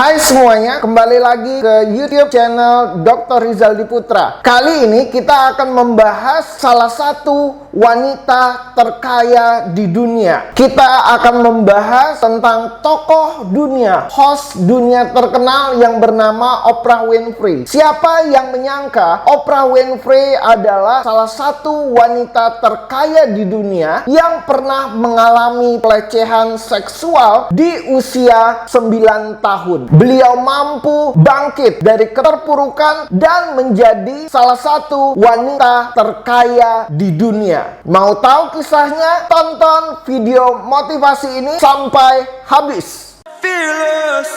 Hai semuanya, kembali lagi ke YouTube channel Dr. Rizaldi Putra. Kali ini kita akan membahas salah satu wanita terkaya di dunia. Kita akan membahas tentang tokoh dunia, host dunia terkenal yang bernama Oprah Winfrey. Siapa yang menyangka Oprah Winfrey adalah salah satu wanita terkaya di dunia yang pernah mengalami pelecehan seksual di usia 9 tahun. Beliau mampu bangkit dari keterpurukan dan menjadi salah satu wanita terkaya di dunia. Mau tahu kisahnya? Tonton video motivasi ini sampai habis. Fearless.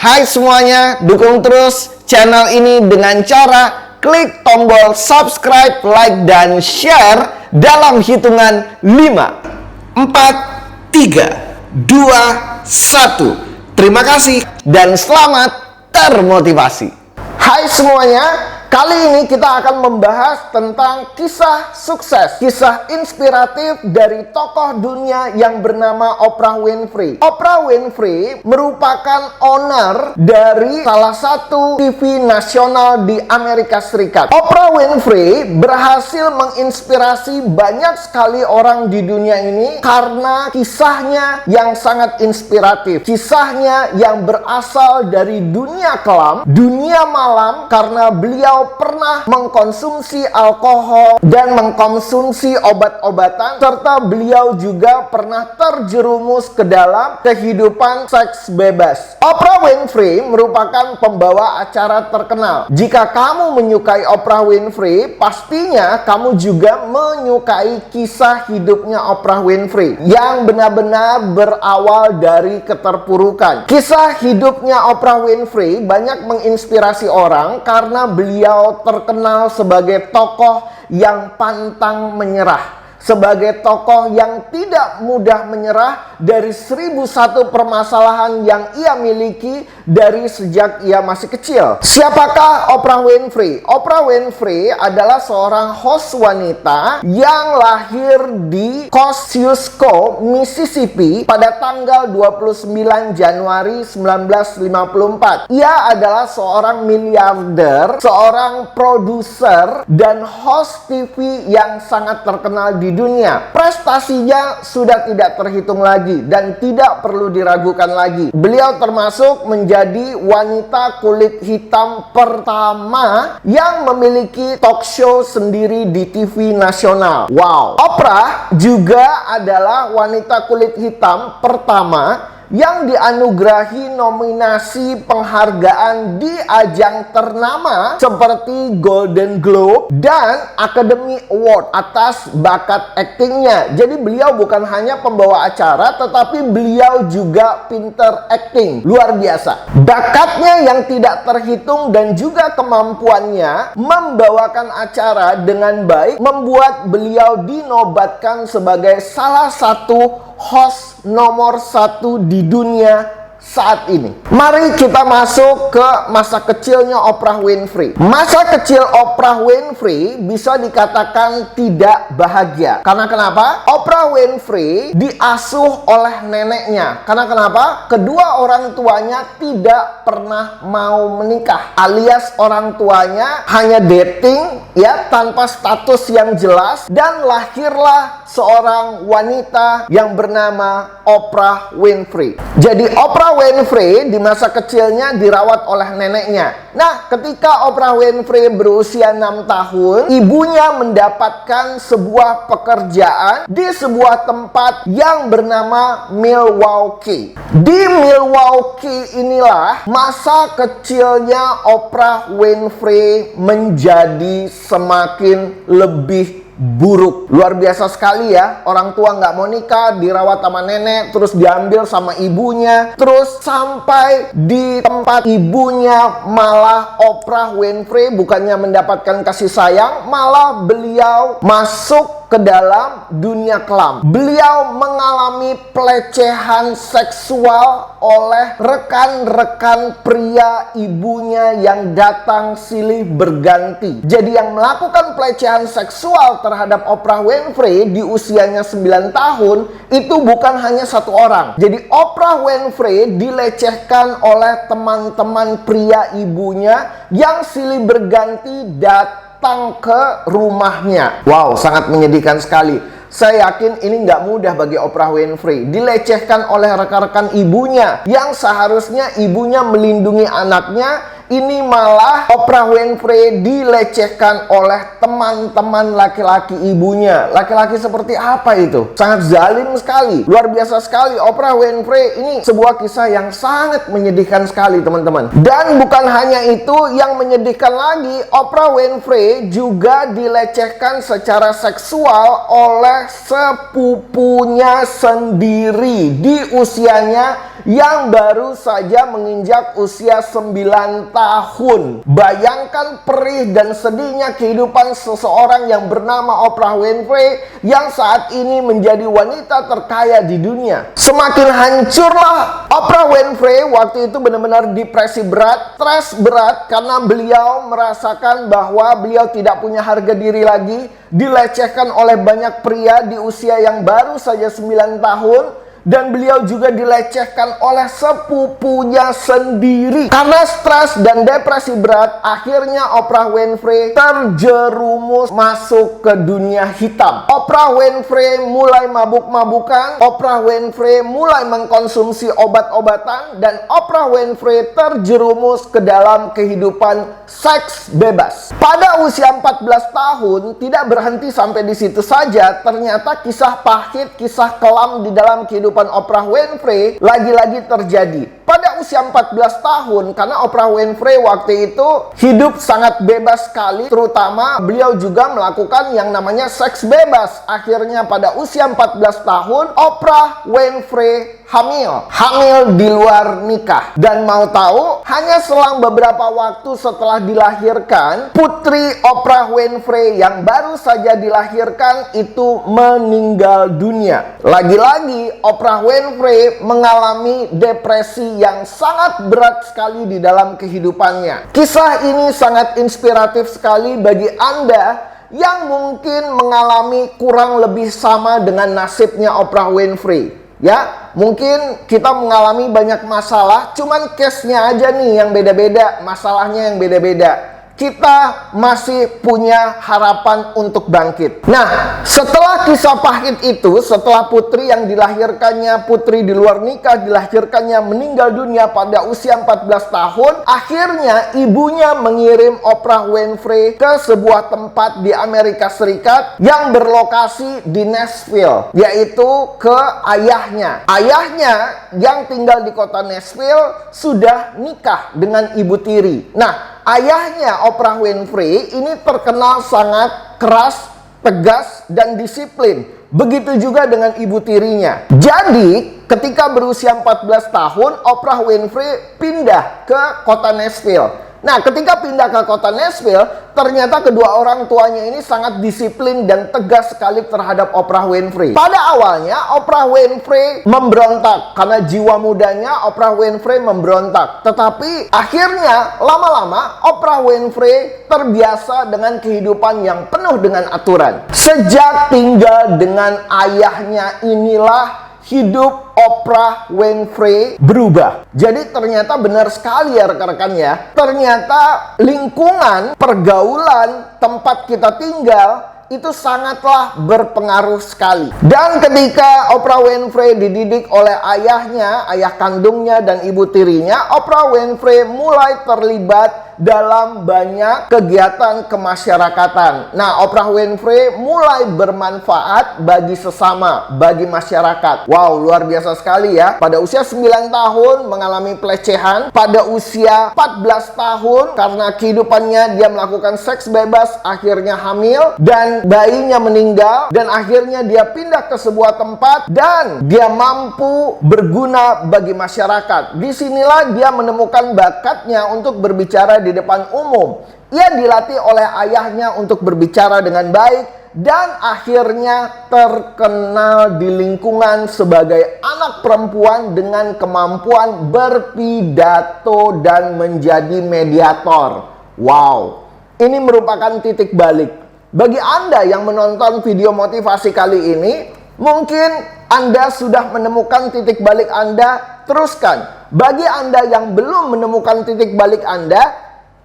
Hai semuanya, dukung terus channel ini dengan cara klik tombol subscribe, like, dan share dalam hitungan 5, 4, 3, 2, 1. Terima kasih dan selamat termotivasi. Hai semuanya, kali ini kita akan membahas tentang kisah sukses, kisah inspiratif dari tokoh dunia yang bernama Oprah Winfrey. Oprah Winfrey merupakan owner dari salah satu TV nasional di Amerika Serikat. Oprah Winfrey berhasil menginspirasi banyak sekali orang di dunia ini karena kisahnya yang sangat inspiratif. Kisahnya yang berasal dari dunia kelam, dunia malam, karena beliau pernah mengkonsumsi alkohol dan mengkonsumsi obat-obatan, serta beliau juga pernah terjerumus ke dalam kehidupan seks bebas. Oprah Winfrey merupakan pembawa acara terkenal. Jika kamu menyukai Oprah Winfrey, pastinya kamu juga menyukai kisah hidupnya Oprah Winfrey yang benar-benar berawal dari keterpurukan. Kisah hidupnya Oprah Winfrey banyak menginspirasi orang karena beliau terkenal sebagai tokoh yang pantang menyerah, sebagai tokoh yang tidak mudah menyerah dari 1001 permasalahan yang ia miliki dari sejak ia masih kecil. Siapakah Oprah Winfrey? Oprah Winfrey adalah seorang host wanita yang lahir di Kosciuszko, Mississippi pada tanggal 29 Januari 1954. Ia adalah seorang miliarder, seorang produser, dan host TV yang sangat terkenal di dunia. Prestasinya sudah tidak terhitung lagi dan tidak perlu diragukan lagi. Beliau termasuk menjadi wanita kulit hitam pertama yang memiliki talk show sendiri di TV nasional. Wow. Oprah juga adalah wanita kulit hitam pertama yang dianugerahi nominasi penghargaan di ajang ternama seperti Golden Globe dan Academy Award atas bakat aktingnya. Jadi beliau bukan hanya pembawa acara, tetapi beliau juga pinter acting. Luar biasa. Bakatnya yang tidak terhitung dan juga kemampuannya membawakan acara dengan baik membuat beliau dinobatkan sebagai salah satu host nomor 1 di dunia saat ini. Mari kita masuk ke masa kecilnya Oprah Winfrey. Masa kecil Oprah Winfrey bisa dikatakan tidak bahagia. Karena kenapa? Oprah Winfrey diasuh oleh neneknya. Karena kenapa? Kedua orang tuanya tidak pernah mau menikah. Alias orang tuanya hanya dating ya, tanpa status yang jelas, dan lahirlah seorang wanita yang bernama Oprah Winfrey. Jadi Oprah Winfrey di masa kecilnya dirawat oleh neneknya. Nah, ketika Oprah Winfrey berusia 6 tahun, ibunya mendapatkan sebuah pekerjaan di sebuah tempat yang bernama Milwaukee. Di Milwaukee inilah masa kecilnya Oprah Winfrey menjadi semakin lebih buruk. Luar biasa sekali ya. Orang tua nggak mau nikah, dirawat sama nenek, terus diambil sama ibunya, terus sampai di tempat ibunya malah Oprah Winfrey bukannya mendapatkan kasih sayang, malah beliau masuk ke dalam dunia kelam. Beliau mengalami pelecehan seksual oleh rekan-rekan pria ibunya yang datang silih berganti. Jadi yang melakukan pelecehan seksual terhadap Oprah Winfrey di usianya 9 tahun itu bukan hanya satu orang. Jadi Oprah Winfrey dilecehkan oleh teman-teman pria ibunya yang silih berganti datang ke rumahnya. Wow, sangat menyedihkan sekali. Saya yakin ini nggak mudah bagi Oprah Winfrey. Dilecehkan oleh rekan-rekan ibunya yang seharusnya ibunya melindungi anaknya. Ini malah Oprah Winfrey dilecehkan oleh teman-teman laki-laki ibunya. Laki-laki seperti apa itu? Sangat zalim sekali. Luar biasa sekali. Oprah Winfrey ini sebuah kisah yang sangat menyedihkan sekali, teman-teman. Dan bukan hanya itu yang menyedihkan lagi. Oprah Winfrey juga dilecehkan secara seksual oleh sepupunya sendiri di usianya yang baru saja menginjak usia 9 tahun. Bayangkan perih dan sedihnya kehidupan seseorang yang bernama Oprah Winfrey yang saat ini menjadi wanita terkaya di dunia. Semakin hancurlah Oprah Winfrey waktu itu, benar-benar depresi berat, stres berat karena beliau merasakan bahwa beliau tidak punya harga diri lagi, dilecehkan oleh banyak pria di usia yang baru saja 9 tahun. Dan beliau juga dilecehkan oleh sepupunya sendiri. Karena stres dan depresi berat, akhirnya Oprah Winfrey terjerumus masuk ke dunia hitam. Oprah Winfrey mulai mabuk-mabukan, Oprah Winfrey mulai mengkonsumsi obat-obatan, dan Oprah Winfrey terjerumus ke dalam kehidupan seks bebas. Pada usia 14 tahun, tidak berhenti sampai di situ saja. Ternyata kisah pahit, kisah kelam di dalam kehidupan Oprah Winfrey lagi-lagi terjadi. Pada usia 14 tahun, karena Oprah Winfrey waktu itu hidup sangat bebas sekali, terutama beliau juga melakukan yang namanya seks bebas. Akhirnya pada usia 14 tahun, Oprah Winfrey hamil di luar nikah. Dan mau tahu, hanya selang beberapa waktu setelah dilahirkan, putri Oprah Winfrey yang baru saja dilahirkan itu meninggal dunia. Lagi-lagi Oprah Winfrey mengalami depresi yang sangat berat sekali di dalam kehidupannya. Kisah ini sangat inspiratif sekali bagi Anda yang mungkin mengalami kurang lebih sama dengan nasibnya Oprah Winfrey. Ya, mungkin kita mengalami banyak masalah, cuman case-nya aja nih yang beda-beda, masalahnya yang beda-beda. Kita masih punya harapan untuk bangkit. Nah, setelah kisah pahit itu, setelah putri yang dilahirkannya, putri di luar nikah, dilahirkannya meninggal dunia pada usia 14 tahun, akhirnya ibunya mengirim Oprah Winfrey ke sebuah tempat di Amerika Serikat yang berlokasi di Nashville, yaitu ke ayahnya. Ayahnya yang tinggal di kota Nashville sudah nikah dengan ibu tiri. Nah, ayahnya Oprah Winfrey ini terkenal sangat keras, tegas, dan disiplin. Begitu juga dengan ibu tirinya. Jadi, ketika berusia 14 tahun, Oprah Winfrey pindah ke kota Nashville. Nah, ketika pindah ke kota Nashville, ternyata kedua orang tuanya ini sangat disiplin dan tegas sekali terhadap Oprah Winfrey. Pada awalnya, Oprah Winfrey memberontak. Karena jiwa mudanya, Oprah Winfrey memberontak. Tetapi, akhirnya, lama-lama, Oprah Winfrey terbiasa dengan kehidupan yang penuh dengan aturan. Sejak tinggal dengan ayahnya inilah hidup Oprah Winfrey berubah. Jadi ternyata benar sekali ya rekan-rekan ya. Ternyata lingkungan, pergaulan, tempat kita tinggal itu sangatlah berpengaruh sekali. Dan ketika Oprah Winfrey dididik oleh ayahnya, ayah kandungnya dan ibu tirinya, Oprah Winfrey mulai terlibat dalam banyak kegiatan kemasyarakatan. Nah, Oprah Winfrey mulai bermanfaat bagi sesama, bagi masyarakat. Wow, luar biasa sekali ya. Pada usia 9 tahun mengalami pelecehan. Pada usia 14 tahun karena kehidupannya dia melakukan seks bebas, akhirnya hamil dan bayinya meninggal. Dan akhirnya dia pindah ke sebuah tempat dan dia mampu berguna bagi masyarakat. Disinilah dia menemukan bakatnya untuk berbicara di depan umum. Ia dilatih oleh ayahnya untuk berbicara dengan baik dan akhirnya terkenal di lingkungan sebagai anak perempuan dengan kemampuan berpidato dan menjadi mediator. Wow, ini merupakan titik balik. Bagi Anda yang menonton video motivasi kali ini, mungkin Anda sudah menemukan titik balik Anda, teruskan. Bagi Anda yang belum menemukan titik balik Anda,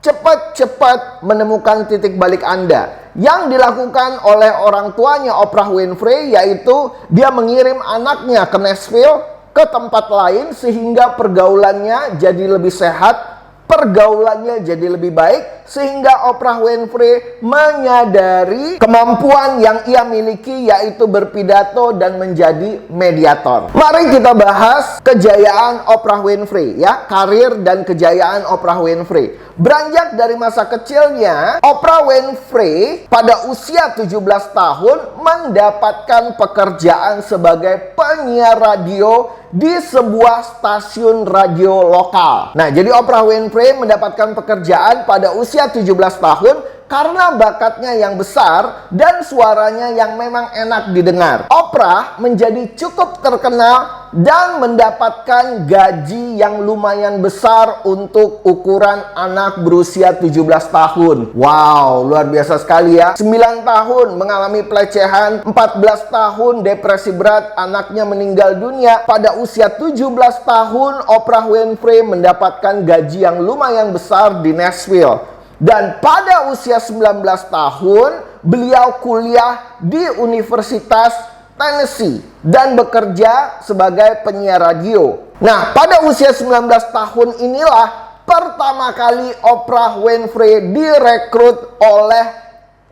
cepat-cepat menemukan titik balik Anda. Yang dilakukan oleh orang tuanya Oprah Winfrey, yaitu dia mengirim anaknya ke Nashville, ke tempat lain, sehingga pergaulannya jadi lebih sehat, pergaulannya jadi lebih baik, sehingga Oprah Winfrey menyadari kemampuan yang ia miliki, yaitu berpidato dan menjadi mediator. Mari kita bahas kejayaan Oprah Winfrey, ya, karir dan kejayaan Oprah Winfrey. Beranjak dari masa kecilnya, Oprah Winfrey pada usia 17 tahun mendapatkan pekerjaan sebagai penyiar radio di sebuah stasiun radio lokal. Nah, jadi Oprah Winfrey mendapatkan pekerjaan pada usia 17 tahun karena bakatnya yang besar dan suaranya yang memang enak didengar. Oprah menjadi cukup terkenal dan mendapatkan gaji yang lumayan besar untuk ukuran anak berusia 17 tahun. Wow, luar biasa sekali ya. 9 tahun mengalami pelecehan, 14 tahun depresi berat, anaknya meninggal dunia. Pada usia 17 tahun, Oprah Winfrey mendapatkan gaji yang lumayan besar di Nashville. Dan pada usia 19 tahun, beliau kuliah di Universitas Tennessee dan bekerja sebagai penyiar radio. Nah, pada usia 19 tahun inilah pertama kali Oprah Winfrey direkrut oleh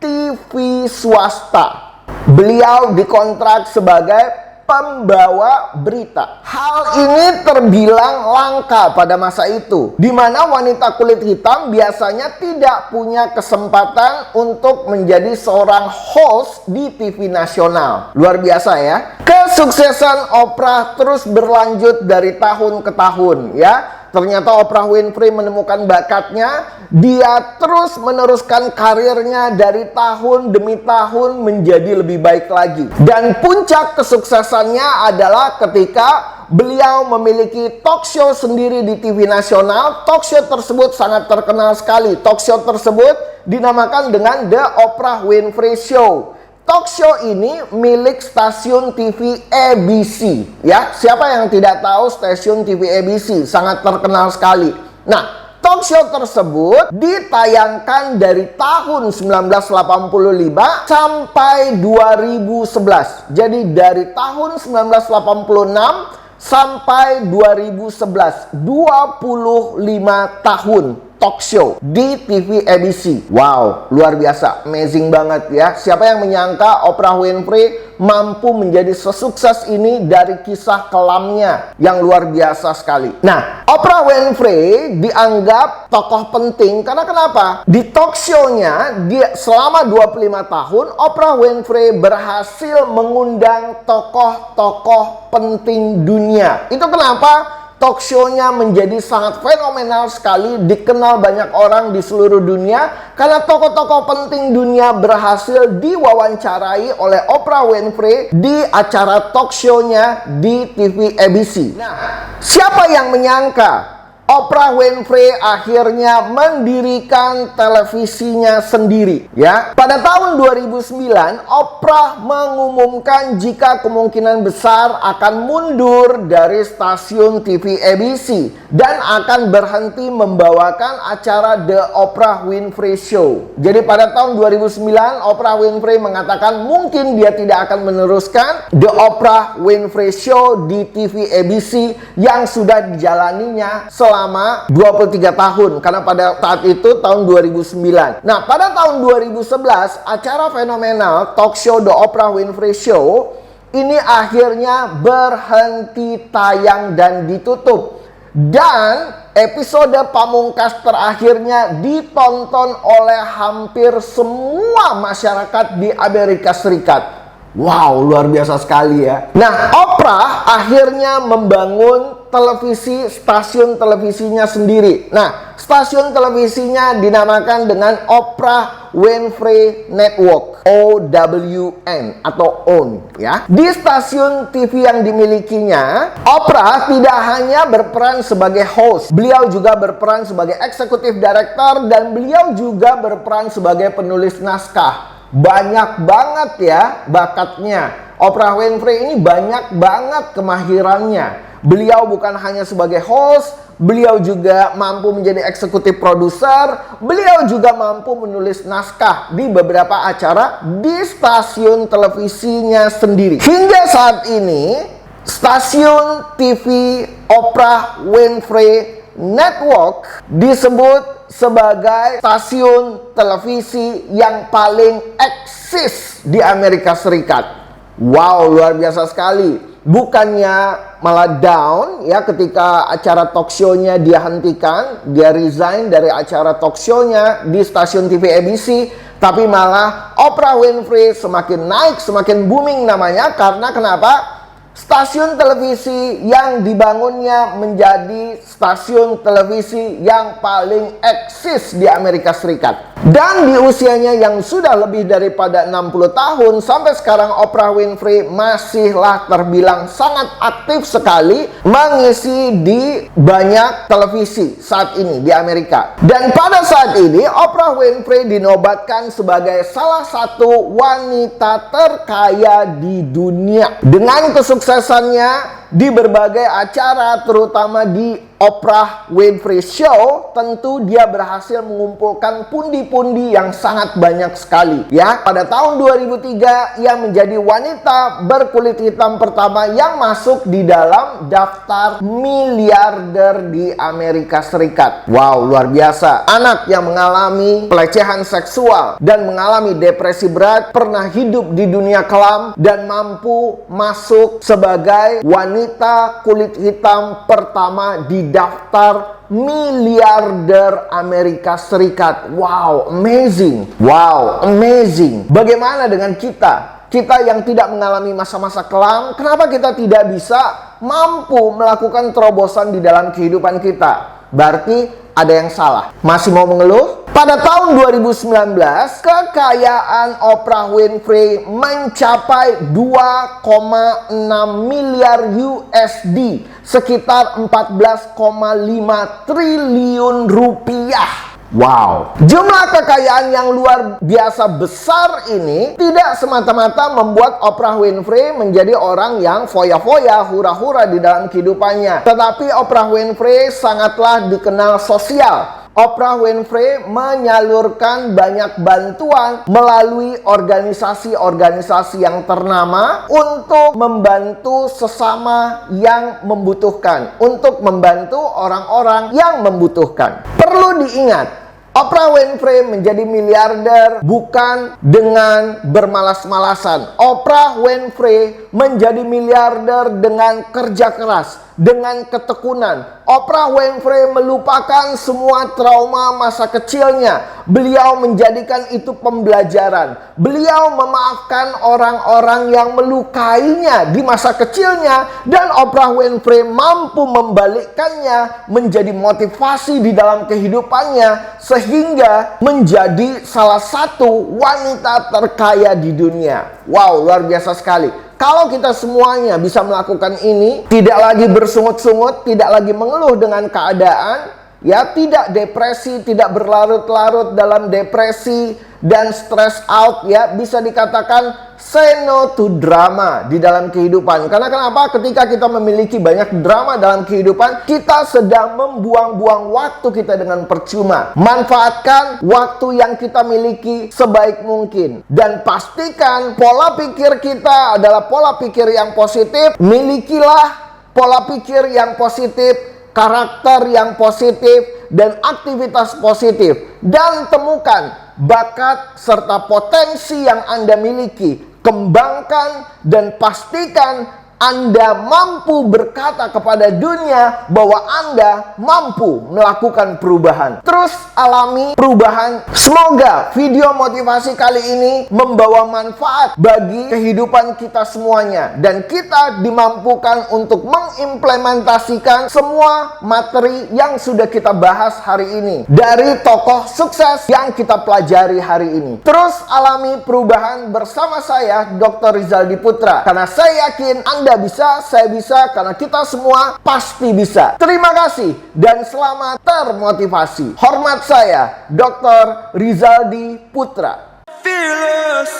TV swasta. Beliau dikontrak sebagai pembawa berita. Hal ini terbilang langka pada masa itu, di mana wanita kulit hitam biasanya tidak punya kesempatan untuk menjadi seorang host di TV nasional. Luar biasa ya. Kesuksesan Oprah terus berlanjut dari tahun ke tahun ya. Ternyata Oprah Winfrey menemukan bakatnya. Dia terus meneruskan karirnya dari tahun demi tahun menjadi lebih baik lagi. Dan puncak kesuksesannya adalah ketika beliau memiliki talk show sendiri di TV nasional. Talk show tersebut sangat terkenal sekali. Talk show tersebut dinamakan dengan The Oprah Winfrey Show. Talk show ini milik stasiun TV ABC. Ya, siapa yang tidak tahu stasiun TV ABC? Sangat terkenal sekali. Nah, talk show tersebut ditayangkan dari tahun 1985 sampai 2011. Jadi dari tahun 1986 sampai 2011, 25 tahun talk show di TV ABC. Wow, luar biasa, amazing banget ya. Siapa yang menyangka Oprah Winfrey mampu menjadi sesukses ini dari kisah kelamnya yang luar biasa sekali. Nah, Oprah Winfrey dianggap tokoh penting karena kenapa? Di talk show-nya selama 25 tahun, Oprah Winfrey berhasil mengundang tokoh-tokoh penting dunia. Itu kenapa? Talk show-nya menjadi sangat fenomenal sekali, dikenal banyak orang di seluruh dunia karena tokoh-tokoh penting dunia berhasil diwawancarai oleh Oprah Winfrey di acara talk show-nya di TV ABC. Nah, siapa yang menyangka Oprah Winfrey akhirnya mendirikan televisinya sendiri ya. Pada tahun 2009, Oprah mengumumkan jika kemungkinan besar akan mundur dari stasiun TV ABC dan akan berhenti membawakan acara The Oprah Winfrey Show. Jadi pada tahun 2009, Oprah Winfrey mengatakan mungkin dia tidak akan meneruskan The Oprah Winfrey Show di TV ABC yang sudah dijalaninya selama 23 tahun, karena pada saat itu tahun 2009. Nah, pada tahun 2011 acara fenomenal talk show The Oprah Winfrey Show ini akhirnya berhenti tayang dan ditutup. Dan episode pamungkas terakhirnya ditonton oleh hampir semua masyarakat di Amerika Serikat. Wow, luar biasa sekali ya. Nah, Oprah akhirnya membangun televisi, stasiun televisinya sendiri. Nah, stasiun televisinya dinamakan dengan Oprah Winfrey Network, OWN atau OWN ya. Di stasiun TV yang dimilikinya, Oprah tidak hanya berperan sebagai host, beliau juga berperan sebagai eksekutif director dan beliau juga berperan sebagai penulis naskah. Banyak banget ya bakatnya. Oprah Winfrey ini banyak banget kemahirannya. Beliau bukan hanya sebagai host, beliau juga mampu menjadi eksekutif produser, beliau juga mampu menulis naskah di beberapa acara di stasiun televisinya sendiri. Hingga saat ini, stasiun TV Oprah Winfrey Network disebut sebagai stasiun televisi yang paling eksis di Amerika Serikat. Wow, luar biasa sekali. Bukannya malah down ya ketika acara talk show-nya dia hentikan, dia resign dari acara talk show-nya di stasiun TV ABC, tapi malah Oprah Winfrey semakin naik, semakin booming namanya. Karena kenapa? Stasiun televisi yang dibangunnya menjadi stasiun televisi yang paling eksis di Amerika Serikat. Dan di usianya yang sudah lebih daripada 60 tahun, sampai sekarang Oprah Winfrey masihlah terbilang sangat aktif sekali mengisi di banyak televisi saat ini di Amerika. Dan pada saat ini, Oprah Winfrey dinobatkan sebagai salah satu wanita terkaya di dunia. Dengan kesuksesannya di berbagai acara, terutama di Oprah Winfrey Show, tentu dia berhasil mengumpulkan pundi-pundi yang sangat banyak sekali ya. Pada tahun 2003 ia menjadi wanita berkulit hitam pertama yang masuk di dalam daftar miliarder di Amerika Serikat. Wow, luar biasa. Anak yang mengalami pelecehan seksual dan mengalami depresi berat, pernah hidup di dunia kelam dan mampu masuk sebagai wanita kulit hitam pertama di daftar miliarder Amerika Serikat. Wow, amazing. Wow, amazing. Bagaimana dengan kita? Kita yang tidak mengalami masa-masa kelam, kenapa kita tidak bisa mampu melakukan terobosan di dalam kehidupan kita? Berarti ada yang salah. Masih mau mengeluh? Pada tahun 2019, kekayaan Oprah Winfrey mencapai 2,6 miliar USD, sekitar 14,5 triliun rupiah. Wow, jumlah kekayaan yang luar biasa besar ini tidak semata-mata membuat Oprah Winfrey menjadi orang yang foya-foya, hura-hura di dalam kehidupannya. Tetapi Oprah Winfrey sangatlah dikenal sosial. Oprah Winfrey menyalurkan banyak bantuan melalui organisasi-organisasi yang ternama untuk membantu sesama yang membutuhkan, untuk membantu orang-orang yang membutuhkan. Perlu diingat, Oprah Winfrey menjadi miliarder bukan dengan bermalas-malasan. Oprah Winfrey menjadi miliarder dengan kerja keras, dengan ketekunan. Oprah Winfrey melupakan semua trauma masa kecilnya. Beliau menjadikan itu pembelajaran. Beliau memaafkan orang-orang yang melukainya di masa kecilnya. Dan Oprah Winfrey mampu membalikkannya menjadi motivasi di dalam kehidupannya, sehingga menjadi salah satu wanita terkaya di dunia. Wow, luar biasa sekali. Kalau kita semuanya bisa melakukan ini, tidak lagi bersungut-sungut, tidak lagi mengeluh dengan keadaan, ya, tidak depresi, tidak berlarut-larut dalam depresi dan stress out, ya, bisa dikatakan say no to drama di dalam kehidupan. Karena kenapa? Ketika kita memiliki banyak drama dalam kehidupan, kita sedang membuang-buang waktu kita dengan percuma. Manfaatkan waktu yang kita miliki sebaik mungkin. Dan pastikan pola pikir kita adalah pola pikir yang positif. Milikilah pola pikir yang positif, karakter yang positif, dan aktivitas positif. Dan temukan bakat serta potensi yang Anda miliki. Kembangkan dan pastikan Anda mampu berkata kepada dunia bahwa Anda mampu melakukan perubahan. Terus alami perubahan. Semoga video motivasi kali ini membawa manfaat bagi kehidupan kita semuanya, dan kita dimampukan untuk mengimplementasikan semua materi yang sudah kita bahas hari ini dari tokoh sukses yang kita pelajari hari ini. Terus alami perubahan bersama saya, Dr. Rizaldi Putra, karena saya yakin Anda bisa, saya bisa, karena kita semua pasti bisa. Terima kasih dan selamat termotivasi. Hormat saya, Dr. Rizaldi Putra. Fearless.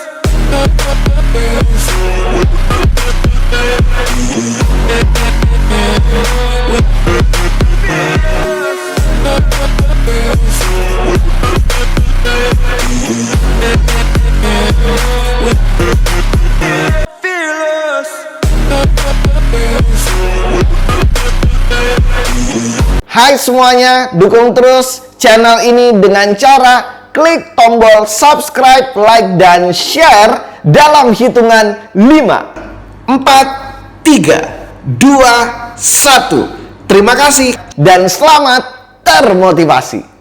Hai semuanya, dukung terus channel ini dengan cara klik tombol subscribe, like, dan share dalam hitungan 5, 4, 3, 2, 1. Terima kasih dan selamat termotivasi.